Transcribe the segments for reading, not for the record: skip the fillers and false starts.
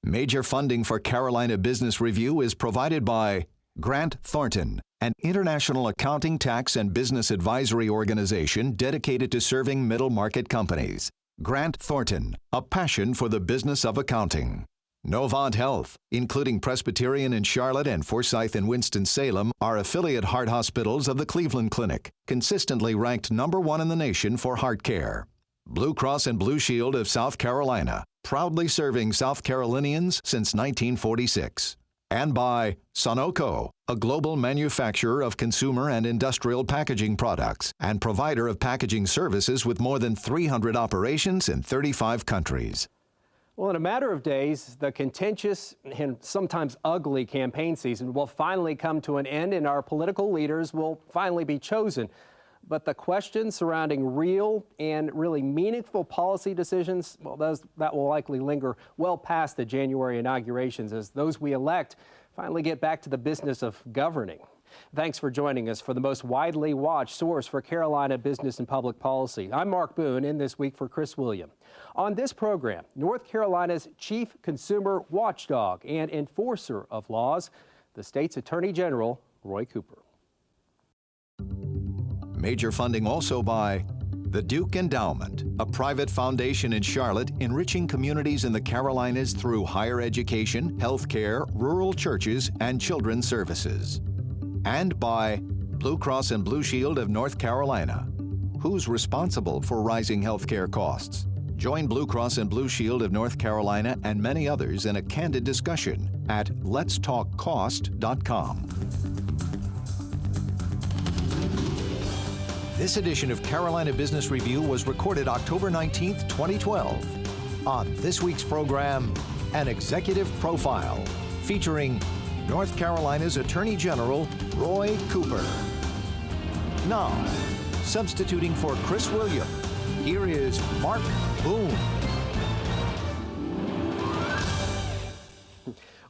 Major funding for Carolina Business Review is provided by Grant Thornton, an international accounting, tax, and business advisory organization dedicated to serving middle-market companies. Grant Thornton, a passion for the business of accounting. Novant Health, including Presbyterian in Charlotte and Forsyth in Winston-Salem, are affiliate heart hospitals of the Cleveland Clinic, consistently ranked #1 in the nation for heart care. Blue Cross and Blue Shield of South Carolina, proudly serving South Carolinians since 1946. And by Sonoco, a global manufacturer of consumer and industrial packaging products and provider of packaging services with more than 300 operations in 35 countries. Well, in a matter of days, the contentious and sometimes ugly campaign season will finally come to an end and our political leaders will finally be chosen. But the questions surrounding real and really meaningful policy decisions, well, that will likely linger well past the January inaugurations as those we elect finally get back to the business of governing. Thanks for joining us for the most widely watched source for Carolina business and public policy. I'm Mark Boone, in this week for Chris William. On this program, North Carolina's chief consumer watchdog and enforcer of laws, the state's Attorney General, Roy Cooper. Major funding also by the Duke Endowment, a private foundation in Charlotte enriching communities in the Carolinas through higher education, health care, rural churches, and children's services. And by Blue Cross and Blue Shield of North Carolina. Who's responsible for rising health care costs? Join Blue Cross and Blue Shield of North Carolina and many others in a candid discussion at letstalkcost.com. This edition of Carolina Business Review was recorded October 19, 2012. On this week's program, an executive profile featuring North Carolina's Attorney General, Roy Cooper. Now, substituting for Chris William, here is Mark Boone.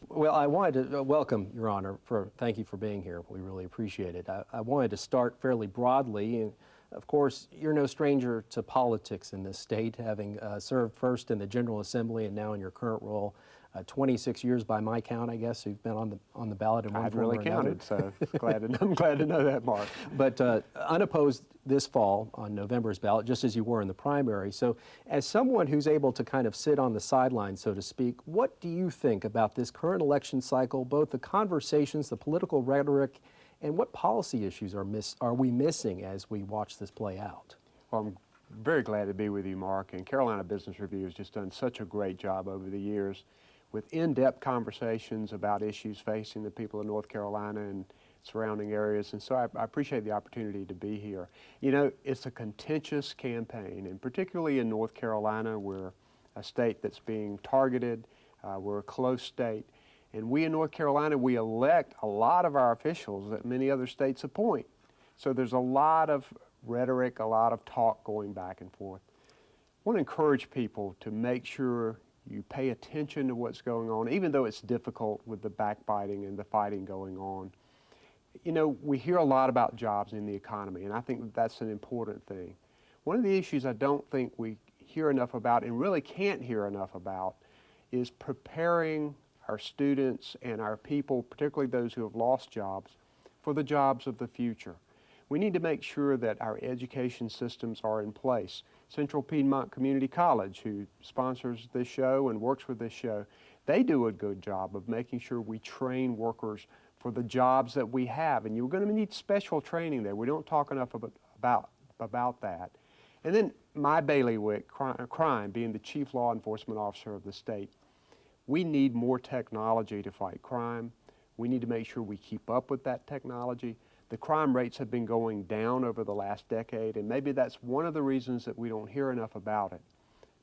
Well, I wanted to welcome, Your Honor, thank you for being here. We really appreciate it. I wanted to start fairly broadly. And of course, you're no stranger to politics in this state, having served first in the General Assembly and now in your current role. 26 years by my count, I guess, you've been on the ballot in one I've form really or counted, another. so I'm glad to know that, Mark. But unopposed this fall on November's ballot, just as you were in the primary. So as someone who's able to kind of sit on the sidelines, so to speak, what do you think about this current election cycle, both the conversations, the political rhetoric, and what policy issues are we missing as we watch this play out? Well, I'm very glad to be with you, Mark, and Carolina Business Review has just done such a great job over the years with in-depth conversations about issues facing the people of North Carolina and surrounding areas. And so I appreciate the opportunity to be here. You know, it's a contentious campaign, and particularly in North Carolina, we're a state that's being targeted. We're a close state. And we in North Carolina, we elect a lot of our officials that many other states appoint. So there's a lot of rhetoric, a lot of talk going back and forth. I want to encourage people to make sure you pay attention to what's going on, even though it's difficult with the backbiting and the fighting going on. You know, we hear a lot about jobs in the economy, and I think that that's an important thing. One of the issues I don't think we hear enough about and really can't hear enough about is preparing our students and our people, particularly those who have lost jobs, for the jobs of the future. We need to make sure that our education systems are in place. Central Piedmont Community College, who sponsors this show and works with this show, they do a good job of making sure we train workers for the jobs that we have. And you're going to need special training there. We don't talk enough about that. And then my bailiwick, crime, being the chief law enforcement officer of the state. We need more technology to fight crime. We need to make sure we keep up with that technology. The crime rates have been going down over the last decade, and maybe that's one of the reasons that we don't hear enough about it.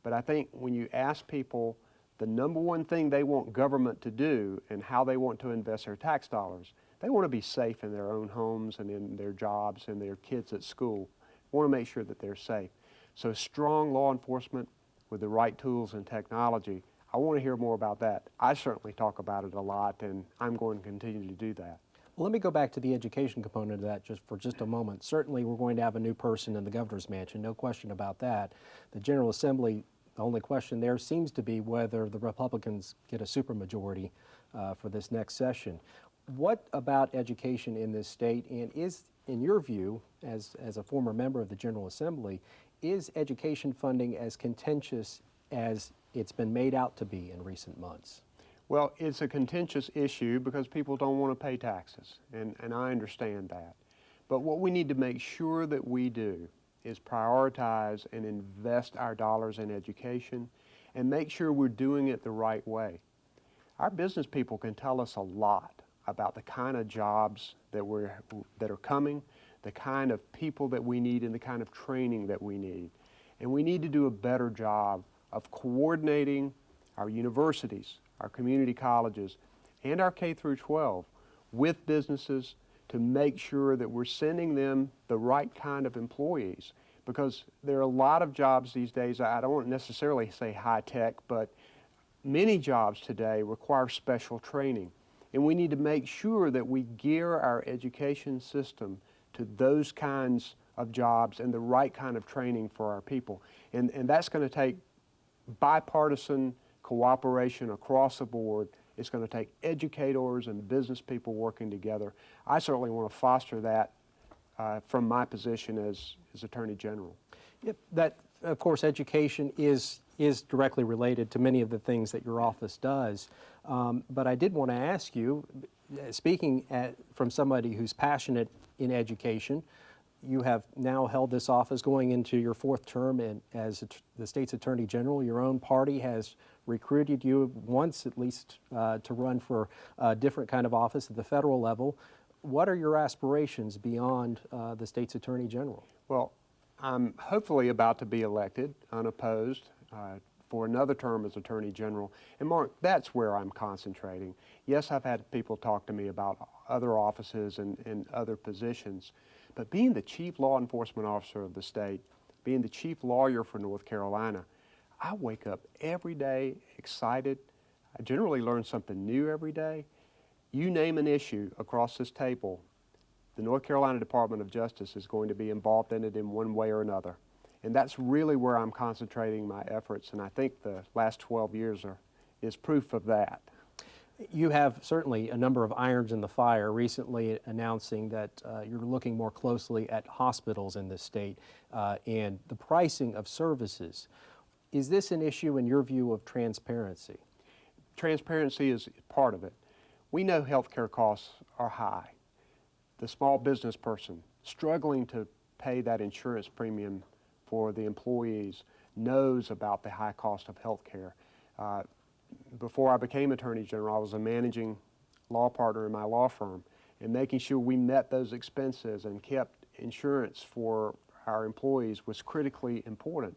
But I think when you ask people the number one thing they want government to do and how they want to invest their tax dollars, they want to be safe in their own homes and in their jobs and their kids at school. They want to make sure that they're safe. So strong law enforcement with the right tools and technology, I want to hear more about that. I certainly talk about it a lot, and I'm going to continue to do that. Well, let me go back to the education component of that for just a moment. Certainly, we're going to have a new person in the governor's mansion, no question about that. The General Assembly, The only question there seems to be whether the Republicans get a supermajority for this next session. What about education in this state, and is, in your view, as a former member of the General Assembly, is education funding as contentious as it's been made out to be in recent months? Well, it's a contentious issue because people don't want to pay taxes, and I understand that. But what we need to make sure that we do is prioritize and invest our dollars in education and make sure we're doing it the right way. Our business people can tell us a lot about the kind of jobs that are coming, the kind of people that we need, and the kind of training that we need. And we need to do a better job of coordinating our universities, our community colleges, and our K through 12 with businesses to make sure that we're sending them the right kind of employees. Because there are a lot of jobs these days, I don't necessarily say high tech, but many jobs today require special training. And we need to make sure that we gear our education system to those kinds of jobs and the right kind of training for our people. And that's going to take bipartisan cooperation across the board. It's going to take educators and business people working together. I certainly want to foster that from my position as Attorney General. Yep, that, of course, education is directly related to many of the things that your office does. But I did want to ask you, speaking from somebody who's passionate in education, you have now held this office going into your fourth term as the state's Attorney General. Your own party has recruited you once at least to run for a different kind of office at the federal level. What are your aspirations beyond the state's Attorney General? Well, I'm hopefully about to be elected unopposed for another term as Attorney General. And Mark, that's where I'm concentrating. Yes, I've had people talk to me about other offices and other positions, but being the Chief Law Enforcement Officer of the state, being the Chief Lawyer for North Carolina, I wake up every day excited. I generally learn something new every day. You name an issue across this table, the North Carolina Department of Justice is going to be involved in it in one way or another. And that's really where I'm concentrating my efforts, and I think the last 12 years is proof of that. You have certainly a number of irons in the fire, recently announcing that you're looking more closely at hospitals in this state and the pricing of services. Is this an issue in your view of transparency? Transparency is part of it. We know healthcare costs are high. The small business person struggling to pay that insurance premium for the employees knows about the high cost of healthcare. Before I became Attorney General, I was a managing law partner in my law firm, and making sure we met those expenses and kept insurance for our employees was critically important.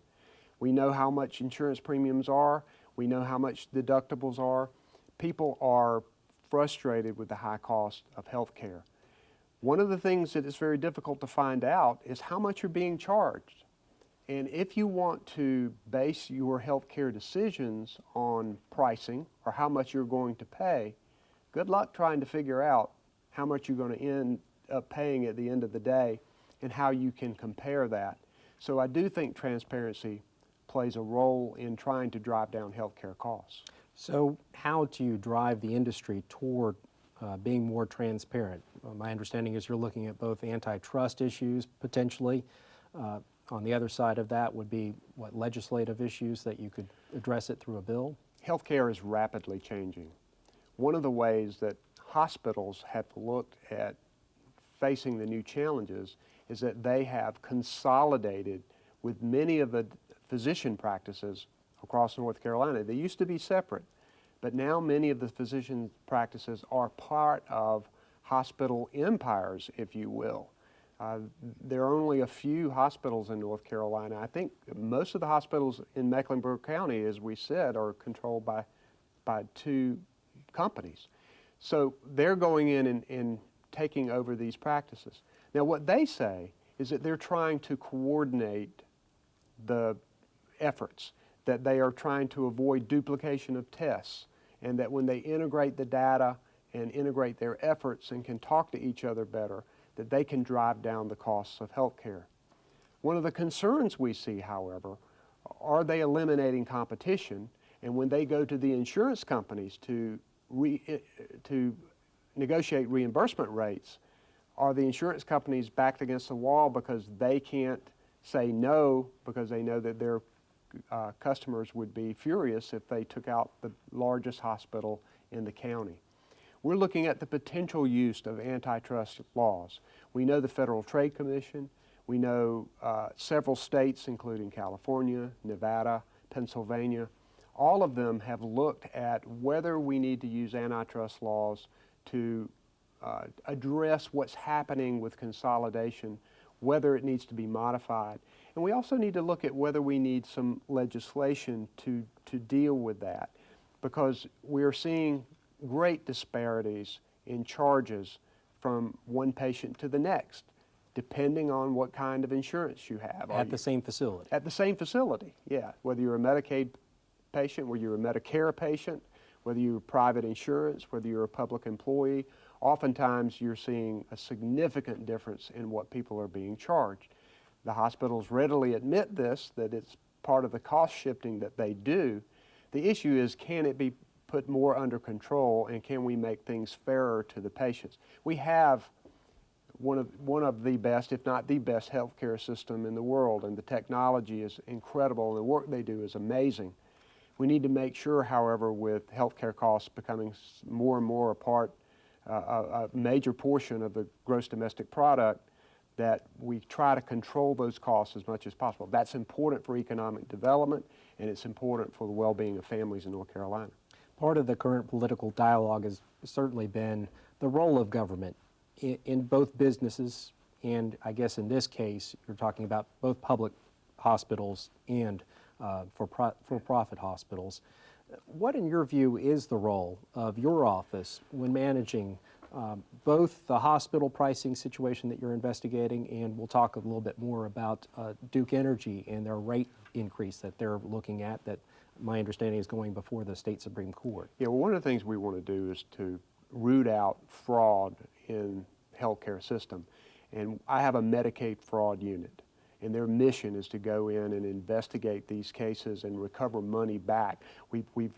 We know how much insurance premiums are. We know how much deductibles are. People are frustrated with the high cost of health care. One of the things that is very difficult to find out is how much you're being charged. And if you want to base your health care decisions on pricing or how much you're going to pay, good luck trying to figure out how much you're going to end up paying at the end of the day and how you can compare that. So I do think transparency plays a role in trying to drive down healthcare costs. So how do you drive the industry toward being more transparent? My understanding is you're looking at both antitrust issues potentially. On the other side of that would be what legislative issues that you could address it through a bill? Healthcare is rapidly changing. One of the ways that hospitals have looked at facing the new challenges is that they have consolidated with many of the physician practices across North Carolina. They used to be separate, but now many of the physician practices are part of hospital empires, if you will. There are only a few hospitals in North Carolina. I think most of the hospitals in Mecklenburg County, as we said, are controlled by two companies. So they're going in and taking over these practices. Now what they say is that they're trying to coordinate the efforts, that they are trying to avoid duplication of tests, and that when they integrate the data and integrate their efforts and can talk to each other better, that they can drive down the costs of health care. One of the concerns we see, however, are they eliminating competition? And when they go to the insurance companies to negotiate reimbursement rates, are the insurance companies backed against the wall because they can't say no because they know that their customers would be furious if they took out the largest hospital in the county? We're looking at the potential use of antitrust laws. We know the Federal Trade Commission. We know several states, including California, Nevada, Pennsylvania. All of them have looked at whether we need to use antitrust laws to address what's happening with consolidation, whether it needs to be modified. And we also need to look at whether we need some legislation to deal with that, because we're seeing great disparities in charges from one patient to the next, depending on what kind of insurance you have. At the same facility? At the same facility, yeah. Whether you're a Medicaid patient, whether you're a Medicare patient, whether you're private insurance, whether you're a public employee, oftentimes you're seeing a significant difference in what people are being charged. The hospitals readily admit this, that it's part of the cost shifting that they do. The issue is, can it be put more under control, and can we make things fairer to the patients? We have one of the best, if not the best, healthcare system in the world, and the technology is incredible, and the work they do is amazing. We need to make sure, however, with healthcare costs becoming more and more a major portion of the gross domestic product, that we try to control those costs as much as possible. That's important for economic development, and it's important for the well-being of families in North Carolina. Part of the current political dialogue has certainly been the role of government in both businesses, and I guess in this case, you're talking about both public hospitals and for-profit hospitals. What, in your view, is the role of your office when managing both the hospital pricing situation that you're investigating, and we'll talk a little bit more about Duke Energy and their rate increase that they're looking at, that my understanding is going before the state Supreme Court? Yeah, well, one of the things we want to do is to root out fraud in healthcare system. And I have a Medicaid fraud unit, and their mission is to go in and investigate these cases and recover money back. We've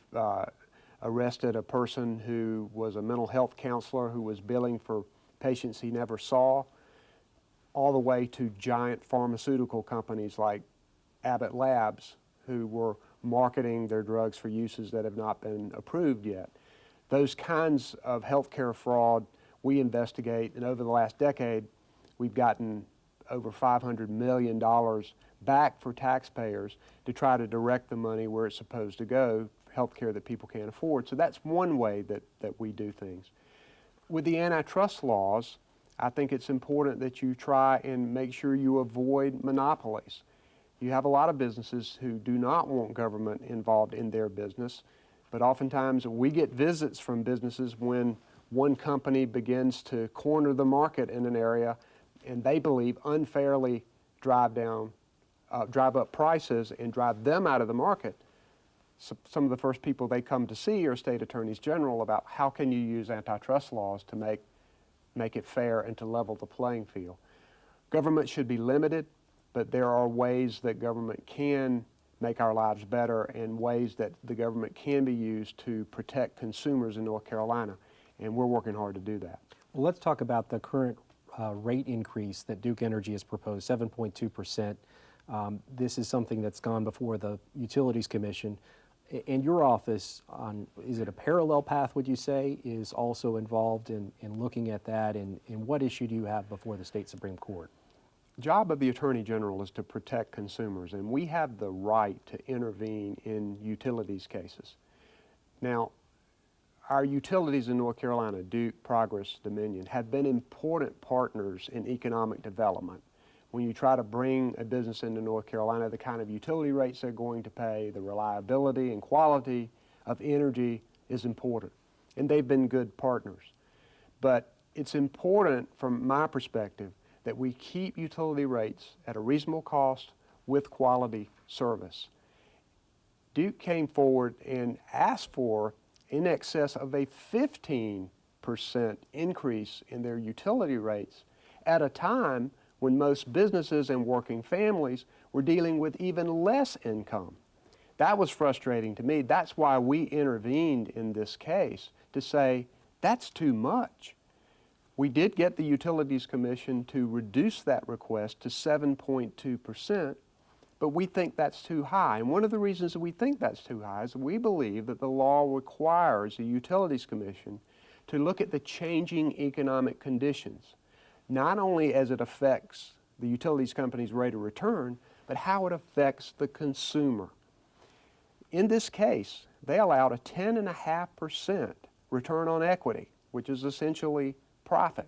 arrested a person who was a mental health counselor who was billing for patients he never saw, all the way to giant pharmaceutical companies like Abbott Labs, who were marketing their drugs for uses that have not been approved yet. Those kinds of healthcare fraud we investigate, and over the last decade, we've gotten over $500 million back for taxpayers to try to direct the money where it's supposed to go, healthcare that people can't afford. So that's one way that we do things. With the antitrust laws, I think it's important that you try and make sure you avoid monopolies. You have a lot of businesses who do not want government involved in their business, but oftentimes we get visits from businesses when one company begins to corner the market in an area, and they believe unfairly drive up prices and drive them out of the market. So some of the first people they come to see are state attorneys general about how can you use antitrust laws to make it fair and to level the playing field. Government should be limited, but there are ways that government can make our lives better, and ways that the government can be used to protect consumers in North Carolina, and we're working hard to do that. Well, let's talk about the current rate increase that Duke Energy has proposed, 7.2%. This is something that's gone before the Utilities Commission. And your office, is it a parallel path, would you say, is also involved in looking at that, and what issue do you have before the state Supreme Court? The job of the Attorney General is to protect consumers, and we have the right to intervene in utilities cases. Now, our utilities in North Carolina, Duke, Progress, Dominion, have been important partners in economic development. When you try to bring a business into North Carolina, the kind of utility rates they're going to pay, the reliability and quality of energy is important, and they've been good partners. But it's important from my perspective that we keep utility rates at a reasonable cost with quality service. Duke came forward and asked for in excess of a 15% increase in their utility rates at a time when most businesses and working families were dealing with even less income. That was frustrating to me. That's why we intervened in this case to say, that's too much. We did get the Utilities Commission to reduce that request to 7.2%, but we think that's too high. And one of the reasons that we think that's too high is we believe that the law requires the Utilities Commission to look at the changing economic conditions, not only as it affects the utilities company's rate of return, but how it affects the consumer. In this case, they allowed a 10.5% return on equity, which is essentially profit.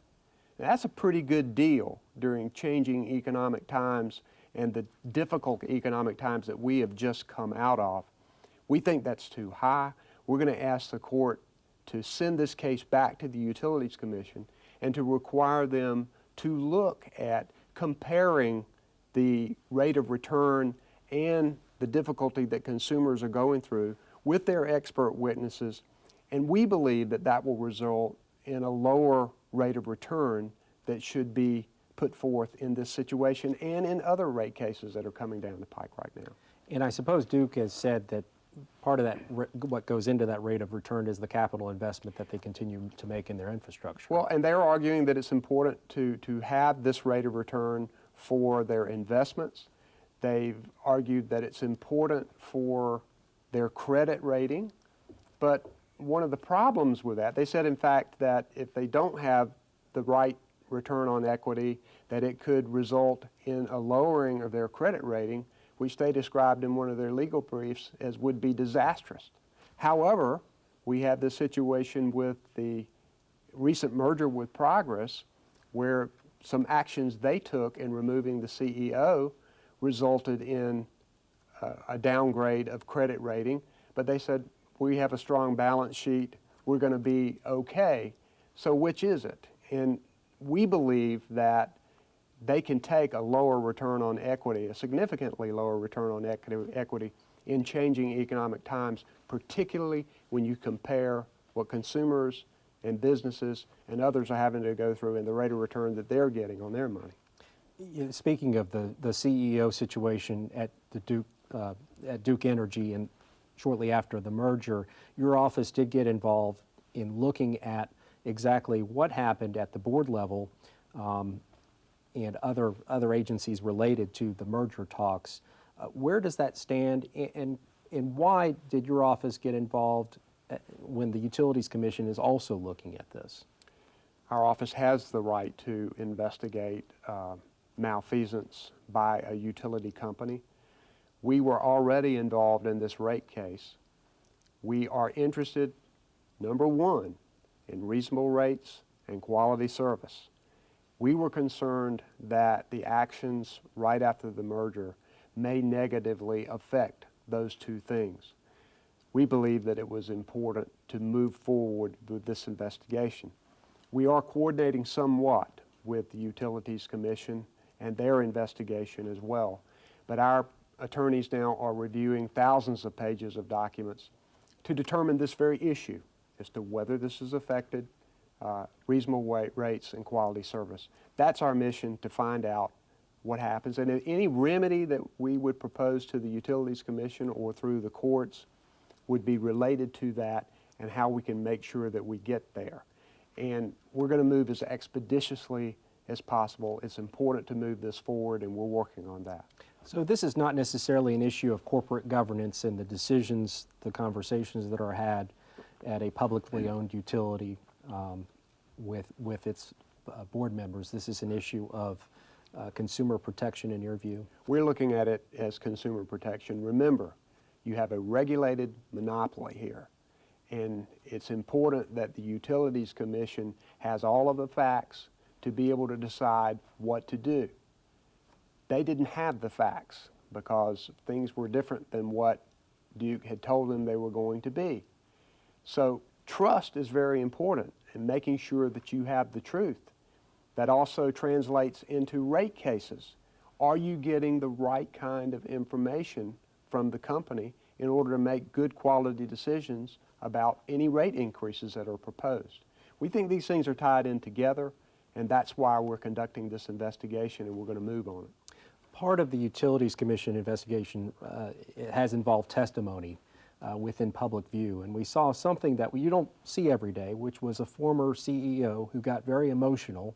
Now, that's a pretty good deal during changing economic times and the difficult economic times that we have just come out of. We think that's too high. We're going to ask the court to send this case back to the Utilities Commission and to require them to look at comparing the rate of return and the difficulty that consumers are going through with their expert witnesses. And we believe that that will result in a lower rate of return that should be put forth in this situation and in other rate cases that are coming down the pike right now. And I suppose Duke has said that part of that, what goes into that rate of return is the capital investment that they continue to make in their infrastructure. Well, and they're arguing that it's important to have this rate of return for their investments. They've argued that it's important for their credit rating, but one of the problems with that, they said in fact that if they don't have the right return on equity, that it could result in a lowering of their credit rating, which they described in one of their legal briefs as would be disastrous. However, we have this situation with the recent merger with Progress, where some actions they took in removing the CEO resulted in a downgrade of credit rating, but they said, we have a strong balance sheet, we're going to be okay. So which is it? And we believe that they can take a lower return on equity, a significantly lower return on equity in changing economic times, particularly when you compare what consumers and businesses and others are having to go through and the rate of return that they're getting on their money. Speaking of the CEO situation at Duke Energy and shortly after the merger, your office did get involved in looking at exactly what happened at the board level and other agencies related to the merger talks. Where does that stand, and why did your office get involved when the Utilities Commission is also looking at this? Our office has the right to investigate malfeasance by a utility company. We were already involved in this rate case. We are interested, number one, in reasonable rates and quality service. We were concerned that the actions right after the merger may negatively affect those two things. We believe that it was important to move forward with this investigation. We are coordinating somewhat with the Utilities Commission and their investigation as well, but our attorneys now are reviewing thousands of pages of documents to determine this very issue as to whether this has affected reasonable rates and quality service. That's our mission, to find out what happens. And any remedy that we would propose to the Utilities Commission or through the courts would be related to that and how we can make sure that we get there. And we're going to move as expeditiously as possible. It's important to move this forward, and we're working on that. So this is not necessarily an issue of corporate governance and the decisions, the conversations that are had at a publicly owned utility with its board members. This is an issue of consumer protection in your view? We're looking at it as consumer protection. Remember, you have a regulated monopoly here, and it's important that the Utilities Commission has all of the facts to be able to decide what to do. They didn't have the facts because things were different than what Duke had told them they were going to be. So trust is very important in making sure that you have the truth. That also translates into rate cases. Are you getting the right kind of information from the company in order to make good quality decisions about any rate increases that are proposed? We think these things are tied in together, And that's why we're conducting this investigation, and we're going to move on it. Part of the Utilities Commission investigation it has involved testimony within public view. And we saw something that you don't see every day, which was a former CEO who got very emotional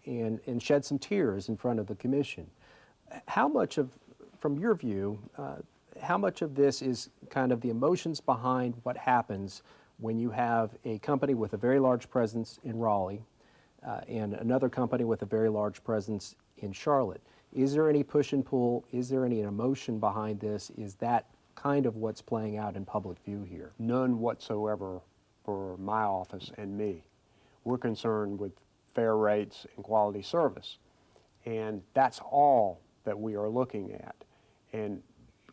and shed some tears in front of the commission. How much of, from your view, how much of this is kind of the emotions behind what happens when you have a company with a very large presence in Raleigh and another company with a very large presence in Charlotte? Is there any push and pull? Is there any emotion behind this? Is that kind of what's playing out in public view here? None whatsoever for my office and me. We're concerned with fair rates and quality service. And that's all that we are looking at. And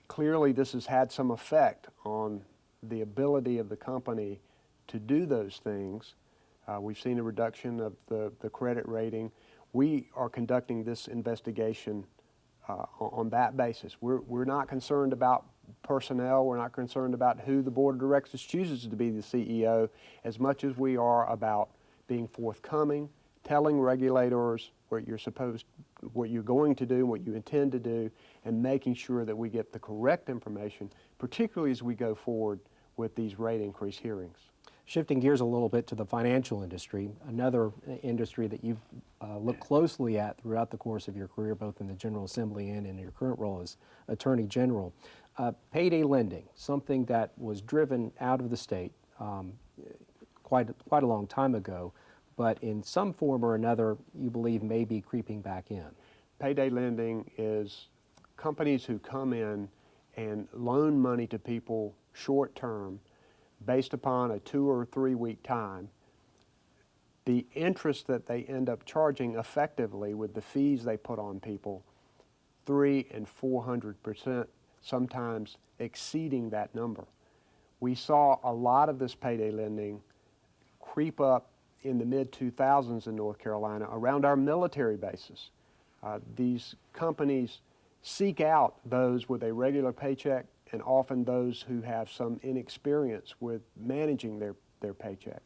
clearly this has had some effect on the ability of the company to do those things. We've seen a reduction of the credit rating. We are conducting this investigation on that basis. We're not concerned about personnel. We're not concerned about who the board of directors chooses to be the CEO as much as we are about being forthcoming, telling regulators what you're going to do, what you intend to do, and making sure that we get the correct information, particularly as we go forward with these rate increase hearings. Shifting gears a little bit to the financial industry, another industry that you've looked closely at throughout the course of your career, both in the General Assembly and in your current role as Attorney General. Payday lending, something that was driven out of the state quite a long time ago, but in some form or another, you believe may be creeping back in. Payday lending is companies who come in and loan money to people short term based upon a 2 or 3 week time. The interest that they end up charging effectively with the fees they put on people, 300% and 400%, sometimes exceeding that number. We saw a lot of this payday lending creep up in the mid-2000s in North Carolina around our military bases. These companies seek out those with a regular paycheck and often those who have some inexperience with managing their paychecks.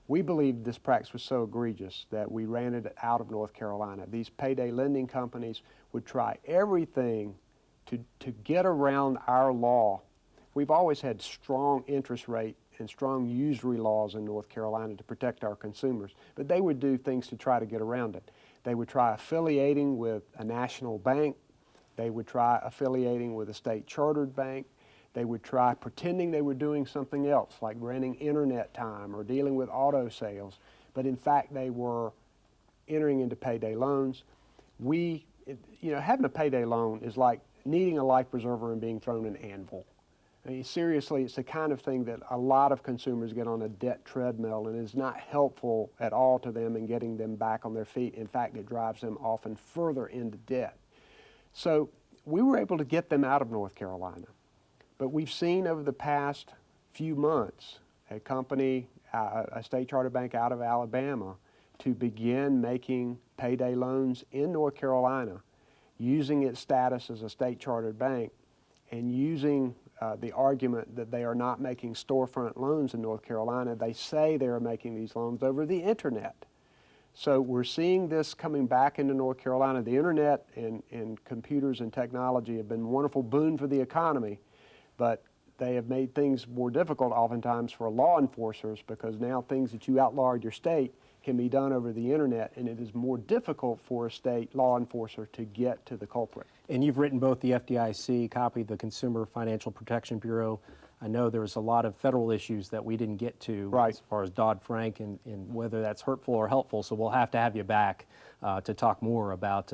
We believe this practice was so egregious that we ran it out of North Carolina. These payday lending companies would try everything to get around our law. We've always had strong interest rate and strong usury laws in North Carolina to protect our consumers, but they would do things to try to get around it. They would try affiliating with a national bank. They would try affiliating with a state chartered bank. They would try pretending they were doing something else, like renting internet time or dealing with auto sales, but in fact they were entering into payday loans. Having a payday loan is like needing a life preserver and being thrown an anvil. I mean, seriously, it's the kind of thing that a lot of consumers get on a debt treadmill and is not helpful at all to them in getting them back on their feet. In fact, it drives them often further into debt. So we were able to get them out of North Carolina. But we've seen over the past few months a company, a state chartered bank out of Alabama, to begin making payday loans in North Carolina, using its status as a state chartered bank and using the argument that they are not making storefront loans in North Carolina. They say they are making these loans over the internet. So we're seeing this coming back into North Carolina. The internet and computers and technology have been a wonderful boon for the economy, but they have made things more difficult oftentimes for law enforcers, because now things that you outlaw in your state can be done over the internet, and it is more difficult for a state law enforcer to get to the culprit. And you've written both the FDIC, copied the Consumer Financial Protection Bureau. I know there's a lot of federal issues that we didn't get to, right, as far as Dodd-Frank and whether that's hurtful or helpful, so we'll have to have you back to talk more about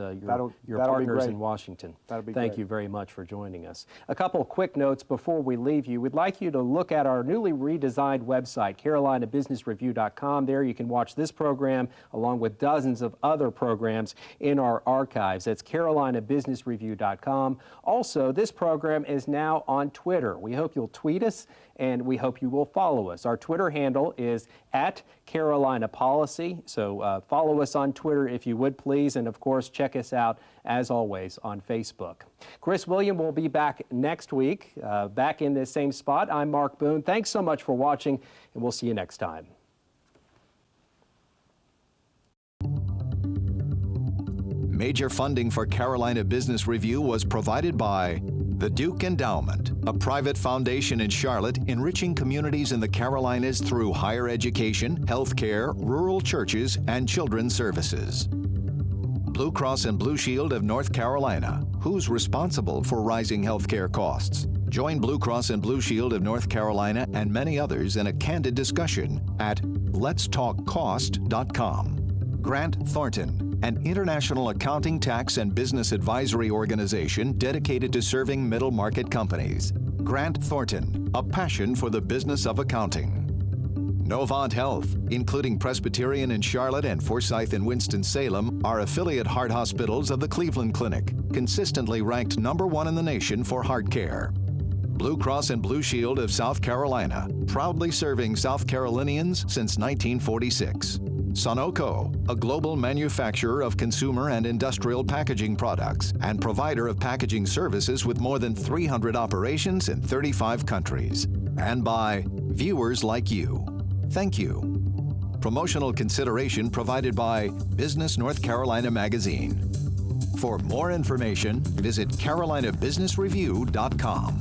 your partners in Washington. Thank you very much for joining us. A couple of quick notes before we leave you. We'd like you to look at our newly redesigned website, CarolinaBusinessReview.com. There you can watch this program along with dozens of other programs in our archives. That's CarolinaBusinessReview.com. Also, this program is now on Twitter. We hope you'll tweet us, and we hope you will follow us. Our Twitter handle is @CarolinaPolicy, so follow us on Twitter if you would please, and of course check us out as always on Facebook. Chris William will be back next week, back in this same spot. I'm Mark Boone. Thanks so much for watching, and we'll see you next time. Major funding for Carolina Business Review was provided by the Duke Endowment, a private foundation in Charlotte enriching communities in the Carolinas through higher education, healthcare, rural churches, and children's services. Blue Cross and Blue Shield of North Carolina. Who's responsible for rising healthcare costs? Join Blue Cross and Blue Shield of North Carolina and many others in a candid discussion at letstalkcost.com. Grant Thornton, an international accounting, tax, and business advisory organization dedicated to serving middle market companies. Grant Thornton, a passion for the business of accounting. Novant Health, including Presbyterian in Charlotte and Forsyth in Winston-Salem, are affiliate heart hospitals of the Cleveland Clinic, consistently ranked #1 in the nation for heart care. Blue Cross and Blue Shield of South Carolina, proudly serving South Carolinians since 1946. Sunoco, a global manufacturer of consumer and industrial packaging products and provider of packaging services with more than 300 operations in 35 countries. And by viewers like you. Thank you. Promotional consideration provided by Business North Carolina Magazine. For more information, visit carolinabusinessreview.com.